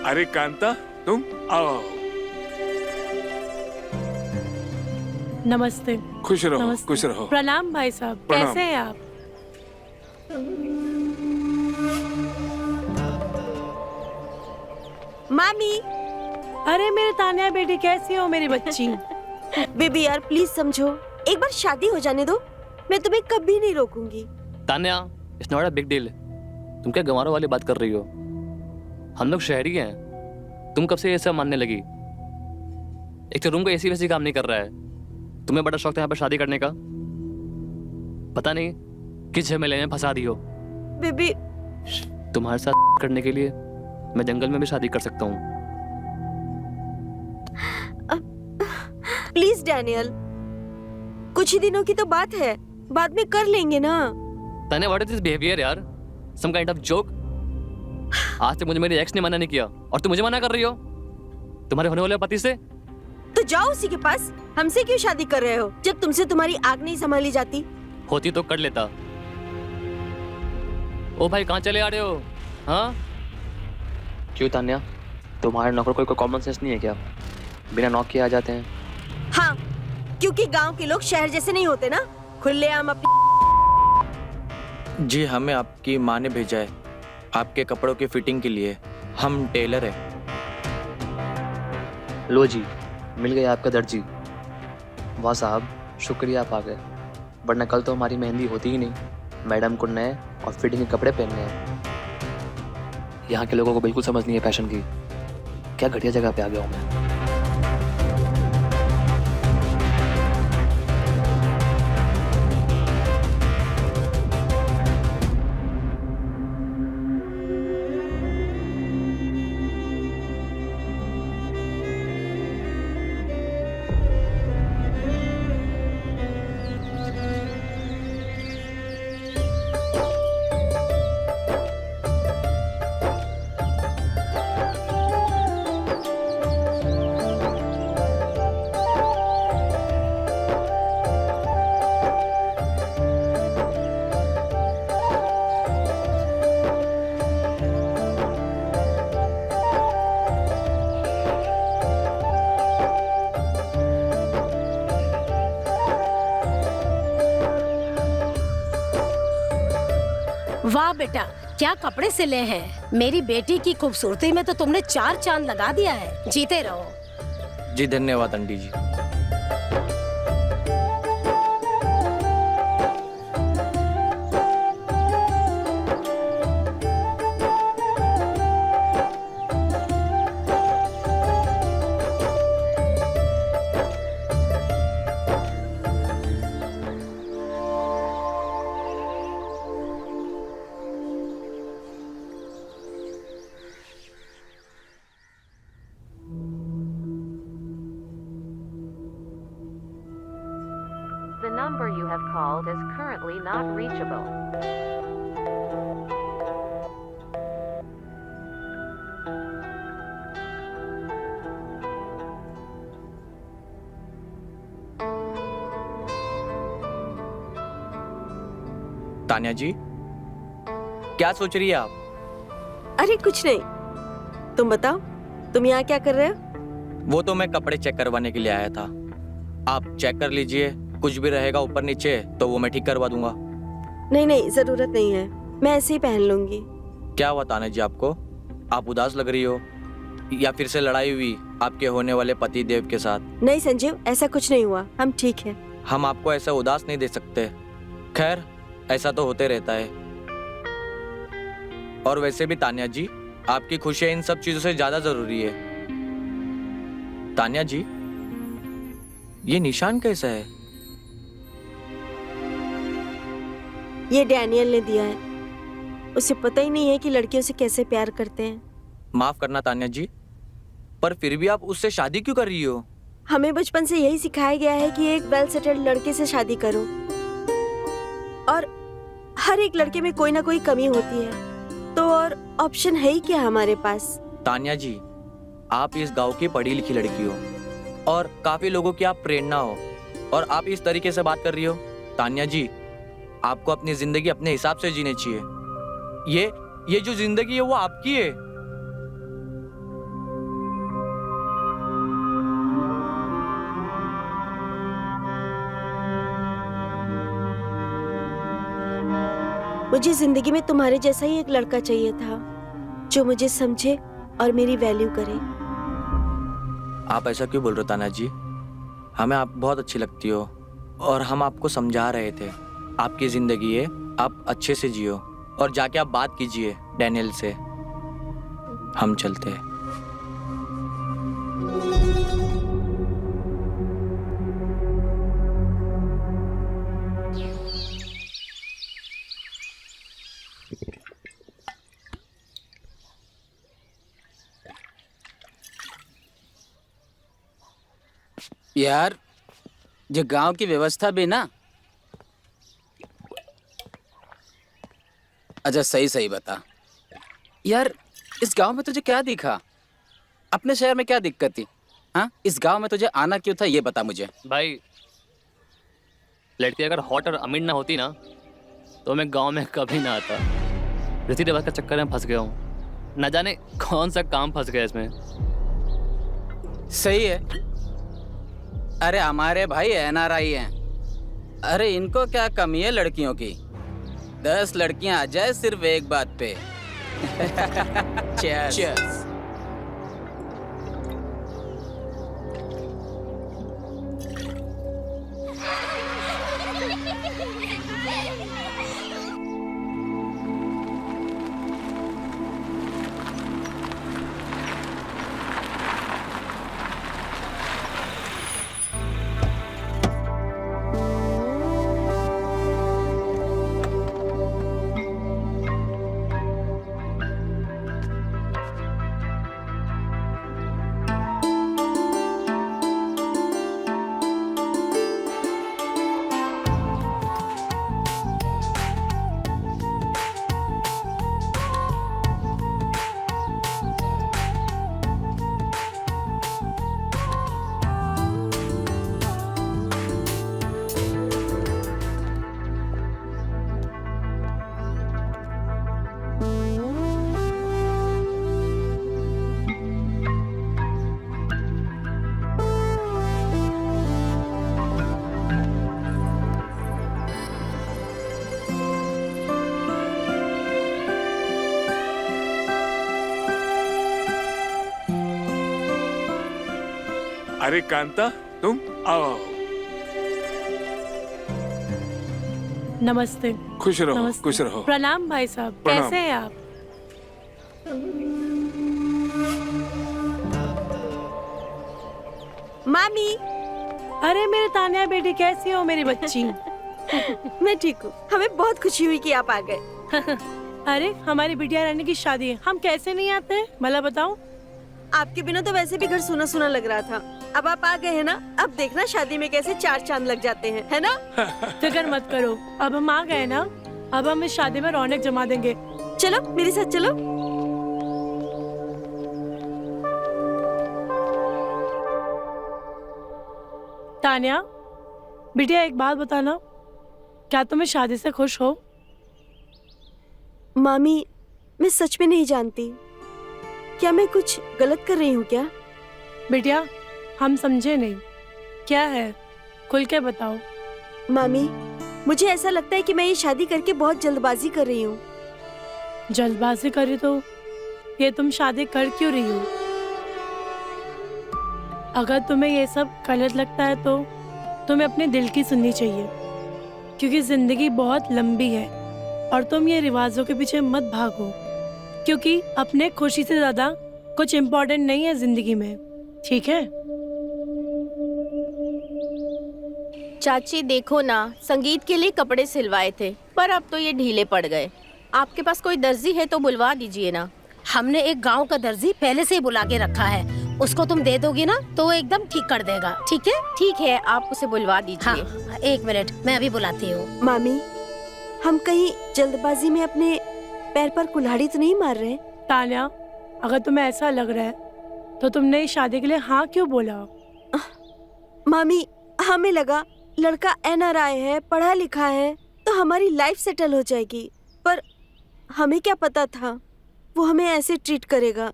अरे कांता, तुम आओ। नमस्ते। खुश रहो, नमस्ते। खुश रहो। प्रणाम भाई साहब, प्रणाम। कैसे हैं आप? मामी। अरे मेरे तान्या बेटी, कैसी हो मेरी बच्ची? बेबी यार प्लीज समझो, एक बार शादी हो जाने दो, मैं तुम्हें कभी नहीं रोकूंगी। Tanya, it's not a big deal. तुम क्या गंवारों वाली बात कर रही हो? हम लोग शहरी हैं। तुम कब से ये सब मानने लगी? एक तो रूम का एसी वैसी काम नहीं कर रहा है। तुम्हें बड़ा शौक था यहाँ पर शादी करने का। पता नहीं किस झमेले में फंसा दी हो। बेबी तुम्हारे साथ करने के लिए मैं जंगल में भी शादी कर सकता हूँ। प्लीज डैनियल, कुछ ही दिनों की तो बात है, बाद में कर लेंगे ना। Tanya, what is this behaviour यार? Some kind of joke? आज तक मुझे मेरी एक्स ने मना नहीं किया और तुम मुझे मना कर रही हो तुम्हारे होने वाले पति से। तो जाओ उसी के पास, हमसे क्यों शादी कर रहे हो जब तुमसे तुम्हारी आग नहीं संभाली जाती? होती तो कर लेता। ओ भाई, कहाँ चले आ रहे हो? हाँ क्यों तान्या, तुम्हारे नौकर कोई कॉमन सेंस नहीं है क्या? बिना नॉक किए आ जाते हैं। हाँ, क्योंकि गांव के लोग शहर जैसे नहीं होते ना, खुलेआम अपनी। जी, हमें आपकी माँ ने भेजा है आपके कपड़ों की फिटिंग के लिए। हम टेलर हैं। लो जी, मिल गया आपका दर्जी। वाह साहब, शुक्रिया आप आ गए, वरना कल तो हमारी मेहंदी होती ही नहीं। मैडम को नए और फिटिंग के कपड़े पहनने हैं। यहाँ के लोगों को बिल्कुल समझ नहीं है फैशन की। क्या घटिया जगह पे आ गया हूँ मैं। वाह बेटा, क्या कपड़े सिले हैं। मेरी बेटी की खूबसूरती में तो तुमने 4 चांद लगा दिया है। जीते रहो। जी धन्यवाद आंटी जी। The number you have called is currently not reachable. Tanya ji, क्या सोच रही है आप? अरे कुछ नहीं, तुम बताओ, तुम यहाँ क्या कर रहे हो? वो तो मैं कपड़े चेक करवाने के लिए आया था। आप चेक कर लीजिए, कुछ भी रहेगा ऊपर नीचे तो वो मैं ठीक करवा दूंगा। नहीं नहीं, जरूरत नहीं है, मैं ऐसे ही पहन लूंगी। क्या हुआ तान्या जी आपको? आप उदास लग रही हो, या फिर से लड़ाई हुई आपके होने वाले पति देव के साथ? नहीं संजीव, ऐसा कुछ नहीं हुआ, हम ठीक हैं। हम आपको ऐसा उदास नहीं दे सकते। खैर, ऐसा तो होते रहता है। और वैसे भी तान्या जी, आपकी खुशियां इन सब चीजों से ज्यादा जरूरी है। तान्या जी, ये निशान कैसा है? ये डैनियल ने दिया है। उसे पता ही नहीं है कि लड़कियों से कैसे प्यार करते हैं। माफ करना तान्या जी, पर फिर भी आप उससे शादी क्यों कर रही हो? हमें बचपन से यही सिखाया गया है कि एक वेल सेटल्ड लड़के से शादी करो, और हर एक लड़के में कोई ना कोई कमी होती है, तो और ऑप्शन है ही क्या हमारे पास? तान्या जी, आप इस गांव की पढ़ी लिखी लड़की हो और काफी लोगों की आप प्रेरणा हो, और आप इस तरीके से बात कर रही हो। तान्या जी, आपको अपनी जिंदगी अपने हिसाब से जीनी चाहिए। ये जो जिंदगी है वो आपकी है। मुझे जिंदगी में तुम्हारे जैसा ही एक लड़का चाहिए था जो मुझे समझे और मेरी वैल्यू करे। आप ऐसा क्यों बोल रहे हो तान्या जी? हमें आप बहुत अच्छी लगती हो और हम आपको समझा रहे थे। आपकी जिंदगी है, आप अच्छे से जियो और जाके आप बात कीजिए डैनियल से। हम चलते हैं। यार ये गांव की व्यवस्था भी ना। अच्छा सही सही बता यार, इस गांव में तुझे क्या दिखा? अपने शहर में क्या दिक्कत थी? हाँ, इस गांव में तुझे आना क्यों था ये बता मुझे। भाई लड़की अगर हॉट और अमीर ना होती ना तो मैं गांव में कभी ना आता। रीति रिवाज का चक्कर में फंस गया हूँ। न जाने कौन सा काम फंस गया इसमें। सही है। अरे हमारे भाई NRI हैं। अरे इनको क्या कमी है लड़कियों की? 10 लड़कियां आ जाए सिर्फ एक बात पे। Cheers. Cheers. अरे कांता, तुम आओ। नमस्ते। खुश रहो, नमस्ते। खुश रहो। प्रणाम भाई साहब, प्रणाम। कैसे हैं आप? मामी। अरे मेरे तान्या बेटी, कैसी हो मेरी बच्ची? मैं ठीक हूँ। हमें बहुत खुशी हुई कि आप आ गए। अरे हमारी बिटिया रानी की शादी है, हम कैसे नहीं आते? भला बताओ। आपके बिना तो वैसे भी घर सुना सुना लग रहा था। अब आप आ गए हैं ना, अब देखना शादी में कैसे 4 चांद लग जाते हैं, है ना? फिक्र मत करो, अब हम आ गए ना, अब हम इस शादी में रौनक जमा देंगे। चलो मेरे साथ चलो। तान्या बिटिया, एक बात बताना, क्या तुम इस शादी से खुश हो? मामी, मैं सच में नहीं जानती। क्या मैं कुछ गलत कर रही हूँ क्या? बिटिया हम समझे नहीं, क्या है, खुल के बताओ। मामी, मुझे ऐसा लगता है कि मैं ये शादी करके बहुत जल्दबाजी कर रही हूँ। जल्दबाजी करी तो ये तुम शादी कर क्यों रही हो? अगर तुम्हें ये सब गलत लगता है तो तुम्हें अपने दिल की सुननी चाहिए, क्योंकि जिंदगी बहुत लंबी है और तुम ये रिवाजों के पीछे मत भागो, क्योंकि अपने खुशी से ज्यादा कुछ इम्पोर्टेंट नहीं है जिंदगी में, ठीक है? चाची देखो ना, संगीत के लिए कपड़े सिलवाए थे पर अब तो ये ढीले पड़ गए। आपके पास कोई दर्जी है तो बुलवा दीजिए ना। हमने एक गांव का दर्जी पहले से ही बुला के रखा है, उसको तुम दे दोगी ना तो वो एकदम ठीक कर देगा। ठीक है? ठीक है, आप उसे बुलवा दीजिए। हाँ, 1 मिनट, मैं अभी बुलाती हूँ। मामी, हम कहीं जल्दबाजी में अपने पैर पर कुल्हाड़ी तो नहीं मार रहे? तान्या, अगर तुम्हें ऐसा लग रहा है तो तुमने इस शादी के लिए हाँ क्यों बोला? मामी, हमें लगा लड़का NRI है, पढ़ा लिखा है, तो हमारी लाइफ सेटल हो जाएगी, पर हमें क्या पता था वो हमें ऐसे ट्रीट करेगा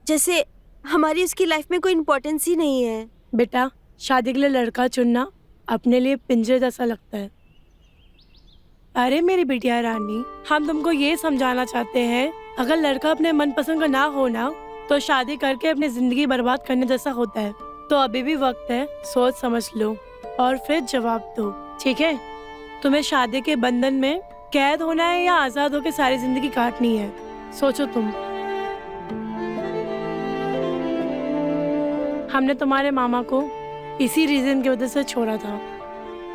जैसे हमारी उसकी लाइफ में कोई इम्पोर्टेंस ही नहीं है। बेटा, शादी के लिए लड़का चुनना अपने लिए पिंजरे जैसा लगता है। अरे मेरी बिटिया रानी, हम तुमको ये समझाना चाहते हैं, अगर लड़का अपने मनपसंद का ना हो ना, तो शादी करके अपनी जिंदगी बर्बाद करने जैसा होता है। तो अभी भी वक्त है, सोच समझ लो और फिर जवाब दो, ठीक है? तुम्हें शादी के बंधन में कैद होना है या आजाद होकर सारी जिंदगी काटनी है? सोचो तुम। हमने तुम्हारे मामा को इसी रीजन की वजह से छोड़ा था,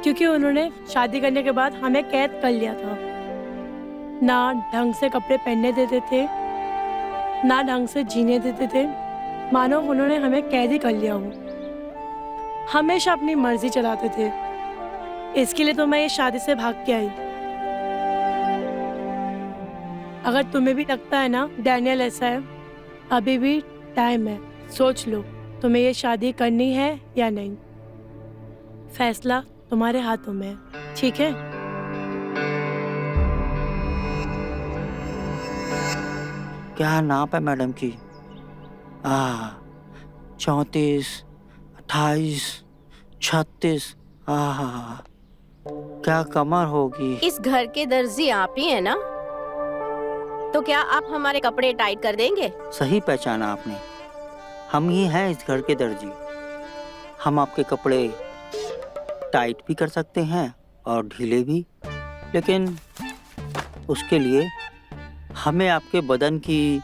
क्योंकि उन्होंने शादी करने के बाद हमें कैद कर लिया था। ना ढंग से कपड़े पहनने देते थे, ना ढंग से जीने देते थे, मानो उन्होंने हमें कैद ही कर लिया हो। हमेशा अपनी मर्जी चलाते थे। इसके लिए तो मैं ये शादी से भाग के आई। अगर तुम्हें भी लगता है ना डैनियल ऐसा है, अभी भी टाइम है, सोच लो तुम्हें ये शादी करनी है या नहीं। फैसला तुम्हारे हाथों में है, ठीक है? क्या नाप है मैडम की? 34, 28, 36। क्या कमर होगी। इस घर के दर्जी आप ही हैं ना? तो क्या आप हमारे कपड़े टाइट कर देंगे? सही पहचाना आपने, हम ही हैं इस घर के दर्जी। हम आपके कपड़े टाइट भी कर सकते हैं और ढीले भी, लेकिन उसके लिए हमें आपके बदन की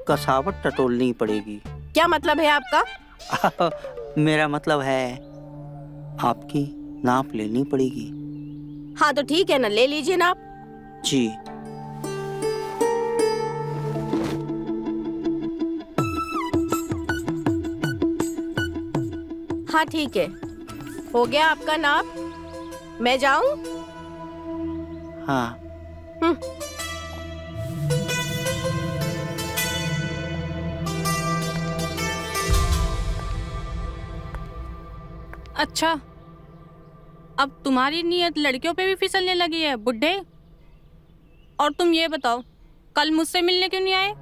कसावट टटोलनी पड़ेगी। क्या मतलब है आपका? मेरा मतलब है आपकी नाप लेनी पड़ेगी। हाँ तो ठीक है ना, ले लीजिए नाप। जी। हाँ ठीक है, हो गया आपका नाप। मैं जाऊं? हाँ। अच्छा, अब तुम्हारी नीयत लड़कियों पे भी फिसलने लगी है बुड्ढे। और तुम ये बताओ, कल मुझसे मिलने क्यों नहीं आए?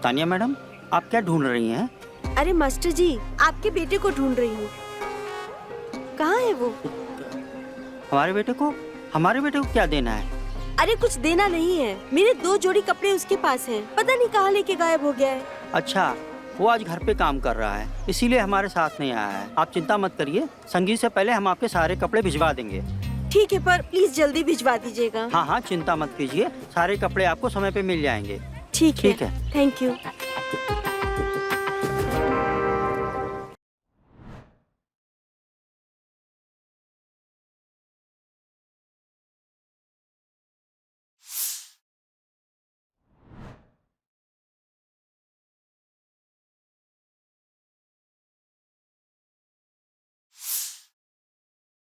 तानिया मैडम, आप क्या ढूंढ रही हैं? अरे मास्टर जी, आपके बेटे को ढूंढ रही हूँ। कहाँ है वो? हमारे बेटे को क्या देना है? अरे कुछ देना नहीं है, मेरे 2 जोड़ी कपड़े उसके पास हैं। पता नहीं कहाँ लेके गायब हो गया है। अच्छा, वो आज घर पे काम कर रहा है, इसीलिए हमारे साथ नहीं आया है। आप चिंता मत करिए, संगीत से पहले हम आपके सारे कपड़े भिजवा देंगे। ठीक है, पर प्लीज जल्दी भिजवा दीजिएगा। हाँ हाँ, चिंता मत कीजिए, सारे कपड़े आपको समय पे मिल जाएंगे। ठीक है, थैंक यू।